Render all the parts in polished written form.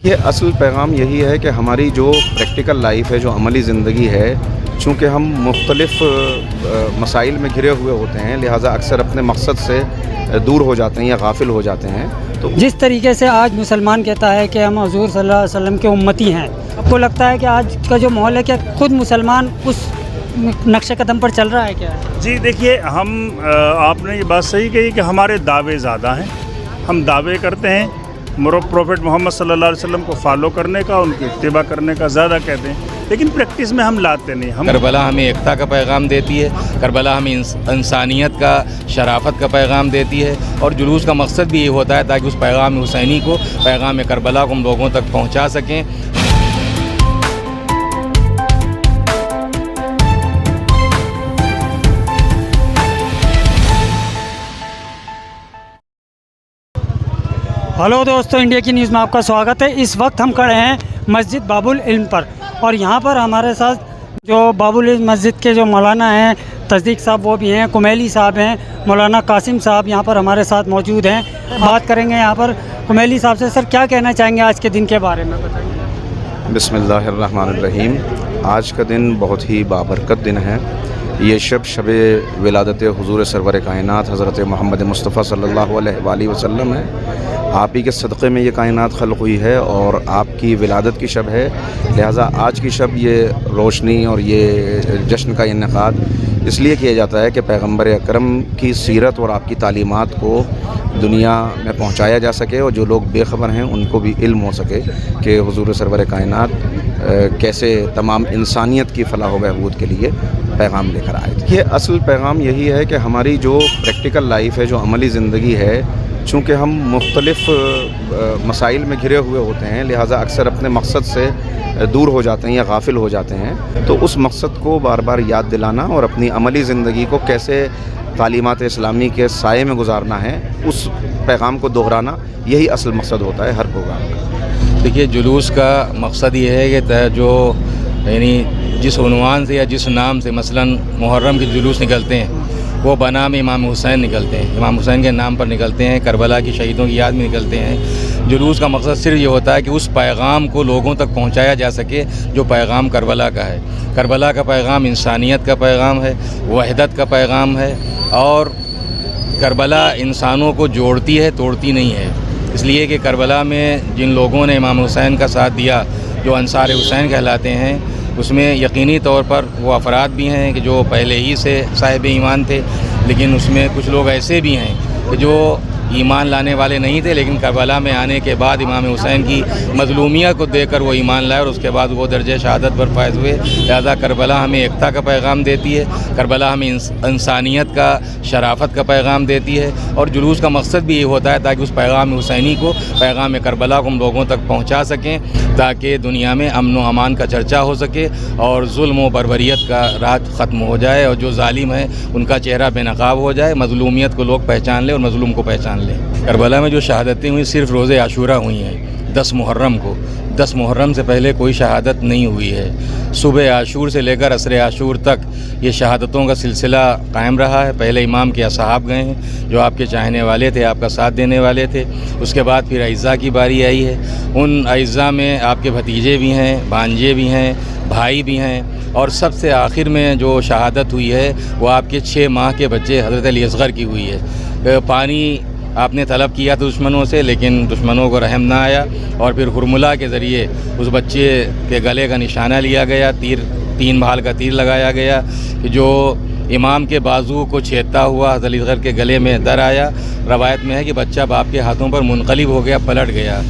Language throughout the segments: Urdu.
یہ اصل پیغام یہی ہے کہ ہماری جو پریکٹیکل لائف ہے، جو عملی زندگی ہے، چونکہ ہم مختلف مسائل میں گھرے ہوئے ہوتے ہیں، لہٰذا اکثر اپنے مقصد سے دور ہو جاتے ہیں یا غافل ہو جاتے ہیں۔ تو جس طریقے سے آج مسلمان کہتا ہے کہ ہم حضور صلی اللہ علیہ وسلم کے امتی ہیں، آپ کو لگتا ہے کہ آج کا جو ماحول ہے کہ خود مسلمان اس نقش قدم پر چل رہا ہے کیا؟ جی دیکھیے، آپ نے یہ بات صحیح کہی کہ ہمارے دعوے زیادہ ہیں، ہم دعوے کرتے ہیں پروفٹ محمد صلی اللہ علیہ وسلم کو فالو کرنے کا، ان کی اتباع کرنے کا زیادہ کہتے ہیں، لیکن پریکٹس میں ہم لاتے نہیں۔ کربلا ہمیں ایکتا کا پیغام دیتی ہے، کربلا ہمیں انسانیت کا، شرافت کا پیغام دیتی ہے، اور جلوس کا مقصد بھی یہ ہوتا ہے تاکہ اس پیغام حسینی کو، پیغام کربلا کو ہم لوگوں تک پہنچا سکیں۔ ہلو دوستو، انڈیا کی نیوز میں آپ کا سواگت ہے۔ اس وقت ہم کھڑے ہیں مسجد باب العلم پر، اور یہاں پر ہمارے ساتھ جو باب العلم مسجد کے جو مولانا ہیں تصدیق صاحب وہ بھی ہیں، کمیلی صاحب ہیں، مولانا قاسم صاحب یہاں پر ہمارے ساتھ موجود ہیں۔ بات کریں گے یہاں پر کمیلی صاحب سے۔ سر، کیا کہنا چاہیں گے آج کے دن کے بارے میں؟ بتائیے۔ بسم اللہ الرحمن الرحیم۔ آج کا دن بہت ہی بابرکت دن ہے۔ یہ شب ولادت حضور سرور کائنات حضرت محمد مصطفیٰ صلی اللہ علیہ وآلہ وسلم ہے۔ آپ ہی کے صدقے میں یہ کائنات خلق ہوئی ہے اور آپ کی ولادت کی شب ہے، لہٰذا آج کی شب یہ روشنی اور یہ جشن کا انعقاد اس لیے کیا جاتا ہے کہ پیغمبر اکرم کی سیرت اور آپ کی تعلیمات کو دنیا میں پہنچایا جا سکے، اور جو لوگ بے خبر ہیں ان کو بھی علم ہو سکے کہ حضور سرور کائنات کیسے تمام انسانیت کی فلاح و بہبود کے لیے پیغام لے کر آئے تھے۔ یہ اصل پیغام یہی ہے کہ ہماری جو پریکٹیکل لائف ہے، جو عملی زندگی ہے، چونکہ ہم مختلف مسائل میں گھرے ہوئے ہوتے ہیں، لہٰذا اکثر اپنے مقصد سے دور ہو جاتے ہیں یا غافل ہو جاتے ہیں، تو اس مقصد کو بار بار یاد دلانا اور اپنی عملی زندگی کو کیسے تعلیمات اسلامی کے سائے میں گزارنا ہے، اس پیغام کو دہرانا، یہی اصل مقصد ہوتا ہے ہر پروگرام کا۔ دیکھیے، جلوس کا مقصد یہ ہے کہ جو یعنی جس عنوان سے یا جس نام سے مثلا محرم کے جلوس نکلتے ہیں، وہ بنام امام حسین نکلتے ہیں، امام حسین کے نام پر نکلتے ہیں، کربلا کی شہیدوں کی یاد میں نکلتے ہیں۔ جلوس کا مقصد صرف یہ ہوتا ہے کہ اس پیغام کو لوگوں تک پہنچایا جا سکے جو پیغام کربلا کا ہے۔ کربلا کا پیغام انسانیت کا پیغام ہے، وحدت کا پیغام ہے، اور کربلا انسانوں کو جوڑتی ہے، توڑتی نہیں ہے۔ اس لیے کہ کربلا میں جن لوگوں نے امام حسین کا ساتھ دیا، جو انصار حسین کہلاتے ہیں، اس میں یقینی طور پر وہ افراد بھی ہیں کہ جو پہلے ہی سے صاحب ایمان تھے، لیکن اس میں کچھ لوگ ایسے بھی ہیں کہ جو ایمان لانے والے نہیں تھے، لیکن کربلا میں آنے کے بعد امام حسین کی مظلومیت کو دیکھ کر وہ ایمان لائے اور اس کے بعد وہ درجہ شہادت پر فائز ہوئے۔ لہذا کربلا ہمیں ایکتا کا پیغام دیتی ہے، کربلا ہمیں انسانیت کا، شرافت کا پیغام دیتی ہے، اور جلوس کا مقصد بھی یہ ہوتا ہے تاکہ اس پیغام حسینی کو، پیغام کربلا کو ہم لوگوں تک پہنچا سکیں، تاکہ دنیا میں امن و امان کا چرچا ہو سکے اور ظلم و بربریت کا راج ختم ہو جائے، اور جو ظالم ہے ان کا چہرہ بے نقاب ہو جائے، مظلومیت کو لوگ پہچان لیں اور مظلوم کو پہچان لیں۔ کربلا میں جو شہادتیں ہوئی صرف روز عاشورہ ہوئی ہیں، 10 محرم کو۔ 10 محرم سے پہلے کوئی شہادت نہیں ہوئی ہے۔ صبح عاشور سے لے کر عصر عاشور تک یہ شہادتوں کا سلسلہ قائم رہا ہے۔ پہلے امام کے اصحاب گئے ہیں جو آپ کے چاہنے والے تھے، آپ کا ساتھ دینے والے تھے، اس کے بعد پھر اعزاء کی باری آئی ہے۔ ان اعزاء میں آپ کے بھتیجے بھی ہیں، بھانجے بھی ہیں، بھائی بھی ہیں، اور سب سے آخر میں جو شہادت ہوئی ہے وہ آپ کے 6 ماہ کے بچے حضرت علی اصغر کی ہوئی ہے۔ پانی آپ نے طلب کیا تھا دشمنوں سے، لیکن دشمنوں کو رحم نہ آیا، اور پھر ہرملا کے ذریعے اس بچے کے گلے کا نشانہ لیا گیا، 3 بھال کا تیر لگایا گیا، کہ جو امام کے بازو کو چھیدتا ہوا حضرت علی اصغر کے گلے میں در آیا۔ روایت میں ہے کہ بچہ باپ کے ہاتھوں پر منقلب ہو گیا، پلٹ گیا۔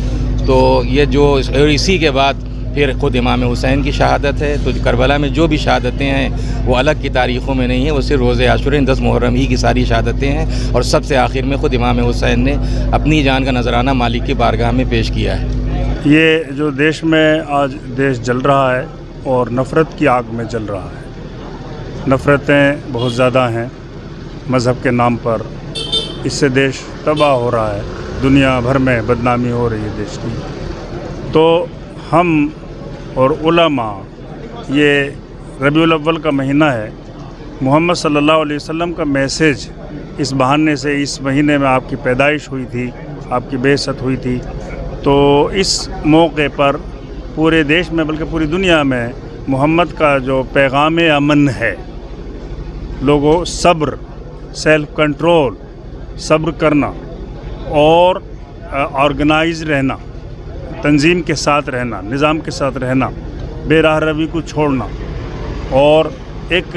تو یہ جو اسی کے بعد پھر خود امام حسین کی شہادت ہے۔ تو کربلا میں جو بھی شہادتیں ہیں وہ الگ کی تاریخوں میں نہیں ہیں، وہ صرف روز عاشورہ 10 محرم ہی کی ساری شہادتیں ہیں، اور سب سے آخر میں خود امام حسین نے اپنی جان کا نذرانہ مالک کی بارگاہ میں پیش کیا ہے۔ یہ جو دیش میں آج دیش جل رہا ہے اور نفرت کی آگ میں جل رہا ہے، نفرتیں بہت زیادہ ہیں مذہب کے نام پر، اس سے دیش تباہ ہو رہا ہے، دنیا بھر میں بدنامی ہو رہی ہے دیش کی۔ تو ہم اور علماء، یہ ربیع الاول کا مہینہ ہے، محمد صلی اللہ علیہ وسلم کا میسیج اس بہانے سے، اس مہینے میں آپ کی پیدائش ہوئی تھی، آپ کی بعثت ہوئی تھی، تو اس موقع پر پورے دیش میں بلکہ پوری دنیا میں محمد کا جو پیغام امن ہے، لوگوں صبر، سیلف کنٹرول، صبر کرنا اور آرگنائز رہنا، تنظیم کے ساتھ رہنا، نظام کے ساتھ رہنا، بے راہ روی کو چھوڑنا اور ایک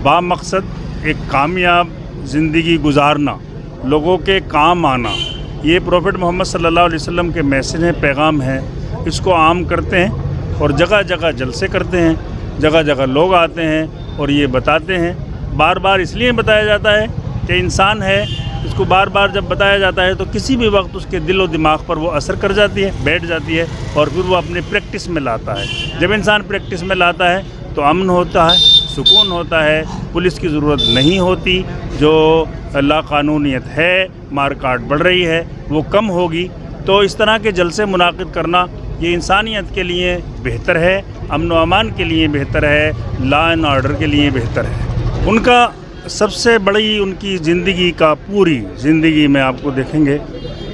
بامقصد ایک کامیاب زندگی گزارنا، لوگوں کے کام آنا، یہ پروفٹ محمد صلی اللہ علیہ وسلم کے میسج ہیں، پیغام ہیں۔ اس کو عام کرتے ہیں اور جگہ جگہ جلسے کرتے ہیں، جگہ جگہ لوگ آتے ہیں اور یہ بتاتے ہیں۔ بار بار اس لیے بتایا جاتا ہے کہ انسان ہے، اس کو بار بار جب بتایا جاتا ہے تو کسی بھی وقت اس کے دل و دماغ پر وہ اثر کر جاتی ہے، بیٹھ جاتی ہے اور پھر وہ اپنے پریکٹس میں لاتا ہے۔ جب انسان پریکٹس میں لاتا ہے تو امن ہوتا ہے، سکون ہوتا ہے، پولیس کی ضرورت نہیں ہوتی، جو لا قانونیت ہے، مار کاٹ بڑھ رہی ہے وہ کم ہوگی۔ تو اس طرح کے جلسے منعقد کرنا یہ انسانیت کے لیے بہتر ہے، امن و امان کے لیے بہتر ہے، لا اینڈ آرڈر کے لیے بہتر ہے۔ ان کا سب سے بڑی ان کی زندگی کا، پوری زندگی میں آپ کو دیکھیں گے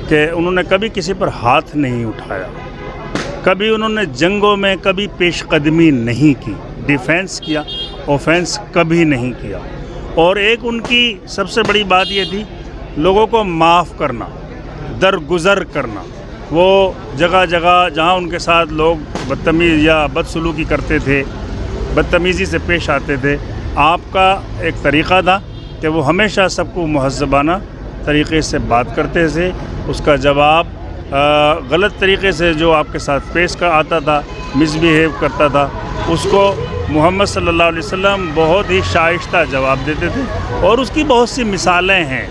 کہ انہوں نے کبھی کسی پر ہاتھ نہیں اٹھایا، کبھی انہوں نے جنگوں میں کبھی پیش قدمی نہیں کی، ڈیفینس کیا، اوفینس کبھی نہیں کیا۔ اور ایک ان کی سب سے بڑی بات یہ تھی لوگوں کو معاف کرنا، درگزر کرنا۔ وہ جگہ جگہ جہاں ان کے ساتھ لوگ بدتمیز یا بدسلوکی کرتے تھے، بدتمیزی سے پیش آتے تھے، آپ کا ایک طریقہ تھا کہ وہ ہمیشہ سب کو مہذبانہ طریقے سے بات کرتے تھے۔ اس کا جواب غلط طریقے سے جو آپ کے ساتھ پیش کا آتا تھا، مس بیہیو کرتا تھا، اس کو محمد صلی اللہ علیہ وسلم بہت ہی شائستہ جواب دیتے تھے۔ اور اس کی بہت سی مثالیں ہیں۔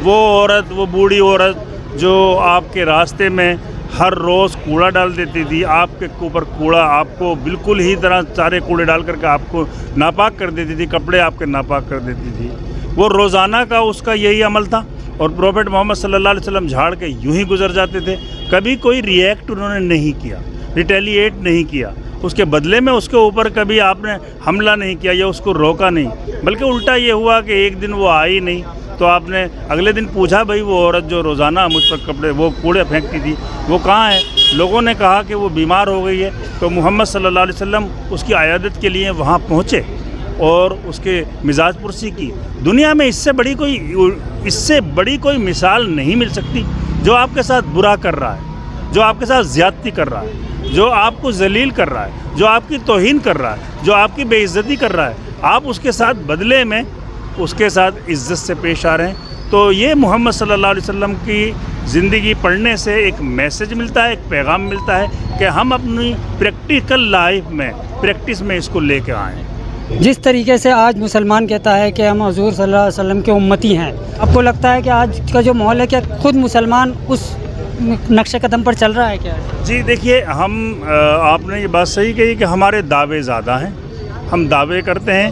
وہ عورت، وہ بوڑھی عورت جو آپ کے راستے میں ہر روز کوڑا ڈال دیتی تھی، آپ کے اوپر کوڑا، آپ کو بالکل ہی طرح سارے کوڑے ڈال کر کے آپ کو ناپاک کر دیتی تھی، کپڑے آپ کے ناپاک کر دیتی تھی، وہ روزانہ کا اس کا یہی عمل تھا۔ اور پروفٹ محمد صلی اللہ علیہ وسلم جھاڑ کے یوں ہی گزر جاتے تھے، کبھی کوئی ریئیکٹ انہوں نے نہیں کیا، ریٹیلیٹ نہیں کیا، اس کے بدلے میں اس کے اوپر کبھی آپ نے حملہ نہیں کیا یا اس کو روکا نہیں، بلکہ الٹا یہ ہوا کہ ایک دن وہ آئی نہیں تو آپ نے اگلے دن پوچھا بھائی وہ عورت جو روزانہ مجھ پر کپڑے وہ کوڑے پھینکتی تھی وہ کہاں ہے؟ لوگوں نے کہا کہ وہ بیمار ہو گئی ہے۔ تو محمد صلی اللہ علیہ وسلم اس کی عیادت کے لیے وہاں پہنچے اور اس کے مزاج پرسی کی۔ دنیا میں اس سے بڑی کوئی مثال نہیں مل سکتی۔ جو آپ کے ساتھ برا کر رہا ہے، جو آپ کے ساتھ زیادتی کر رہا ہے، جو آپ کو ذلیل کر رہا ہے، جو آپ کی توہین کر رہا ہے، جو آپ کی بے عزتی کر رہا ہے، آپ اس کے ساتھ بدلے میں اس کے ساتھ عزت سے پیش آ رہے ہیں۔ تو یہ محمد صلی اللہ علیہ وسلم کی زندگی پڑھنے سے ایک میسج ملتا ہے، ایک پیغام ملتا ہے کہ ہم اپنی پریکٹیکل لائف میں، پریکٹس میں اس کو لے کے آئیں۔ جس طریقے سے آج مسلمان کہتا ہے کہ ہم حضور صلی اللہ علیہ وسلم کے امتی ہیں، آپ کو لگتا ہے کہ آج کا جو ماحول ہے کہ خود مسلمان اس نقش قدم پر چل رہا ہے کیا؟ جی دیکھیے، آپ نے یہ بات صحیح کہی کہ ہمارے دعوے زیادہ ہیں، ہم دعوے کرتے ہیں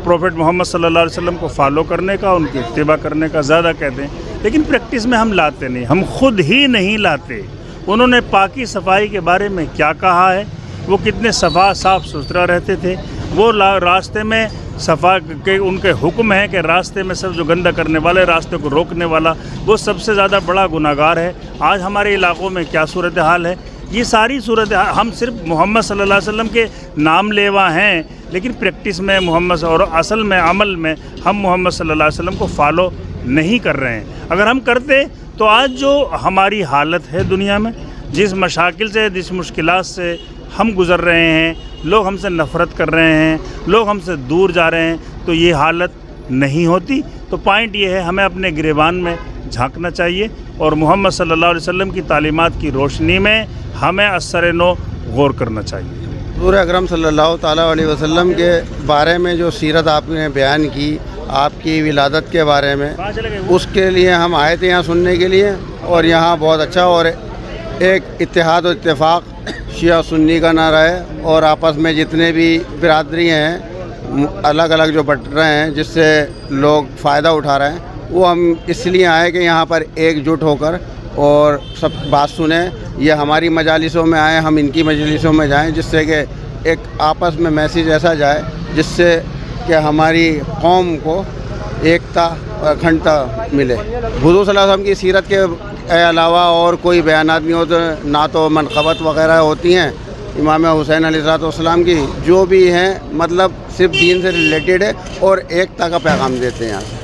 پروفٹ محمد صلی اللہ علیہ وسلم کو فالو کرنے کا، ان کی اتباع کرنے کا زیادہ کہتے ہیں، لیکن پریکٹس میں ہم لاتے نہیں، ہم خود ہی نہیں لاتے۔ انہوں نے پاکی صفائی کے بارے میں کیا کہا ہے، وہ کتنے صاف ستھرا رہتے تھے، وہ راستے میں صفا کے ان کے حکم ہے کہ راستے میں سب جو گندہ کرنے والے، راستے کو روکنے والا، وہ سب سے زیادہ بڑا گناہگار ہے۔ آج ہمارے علاقوں میں کیا صورتحال ہے، یہ ساری صورتحال ہم صرف محمد صلی اللہ علیہ وسلم کے نام لیوا ہیں، لیکن پریکٹس میں محمد اور اصل میں عمل میں ہم محمد صلی اللہ علیہ وسلم کو فالو نہیں کر رہے ہیں۔ اگر ہم کرتے تو آج جو ہماری حالت ہے دنیا میں، جس مشاکل سے، جس مشکلات سے ہم گزر رہے ہیں، لوگ ہم سے نفرت کر رہے ہیں، لوگ ہم سے دور جا رہے ہیں، تو یہ حالت نہیں ہوتی۔ تو پوائنٹ یہ ہے، ہمیں اپنے گریبان میں جھانکنا چاہیے اور محمد صلی اللہ علیہ وسلم کی تعلیمات کی روشنی میں ہمیں اثر نو غور کرنا چاہیے۔ حضور اکرم صلی اللہ تعالیٰ علیہ وسلم کے بارے میں جو سیرت آپ نے بیان کی، آپ کی ولادت کے بارے میں، اس کے لیے ہم آئے تھے یہاں سننے کے لیے، اور یہاں بہت اچھا، اور ایک اتحاد و اتفاق شیعہ سنی کا نعرہ ہے، اور آپس میں جتنے بھی برادری ہیں الگ الگ جو بٹ رہے ہیں، جس سے لوگ فائدہ اٹھا رہے ہیں، وہ ہم اس لیے آئے کہ یہاں پر ایک جٹ ہو کر اور سب بات سنیں۔ یہ ہماری مجالسوں میں آئیں، ہم ان کی مجالسوں میں جائیں، جس سے کہ ایک آپس میں میسیج ایسا جائے جس سے کہ ہماری قوم کو ایکتا اور اکھنڈتا ملے۔ حضور صلی اللہ علیہ وسلم کی سیرت کے علاوہ اور کوئی بیانات نہیں ہوتے، نہ تو منقبت وغیرہ ہوتی ہیں امام حسین علیہ السلام کی، جو بھی ہیں مطلب صرف دین سے ریلیٹڈ ہے اور ایکتا کا پیغام دیتے ہیں یہاں سے۔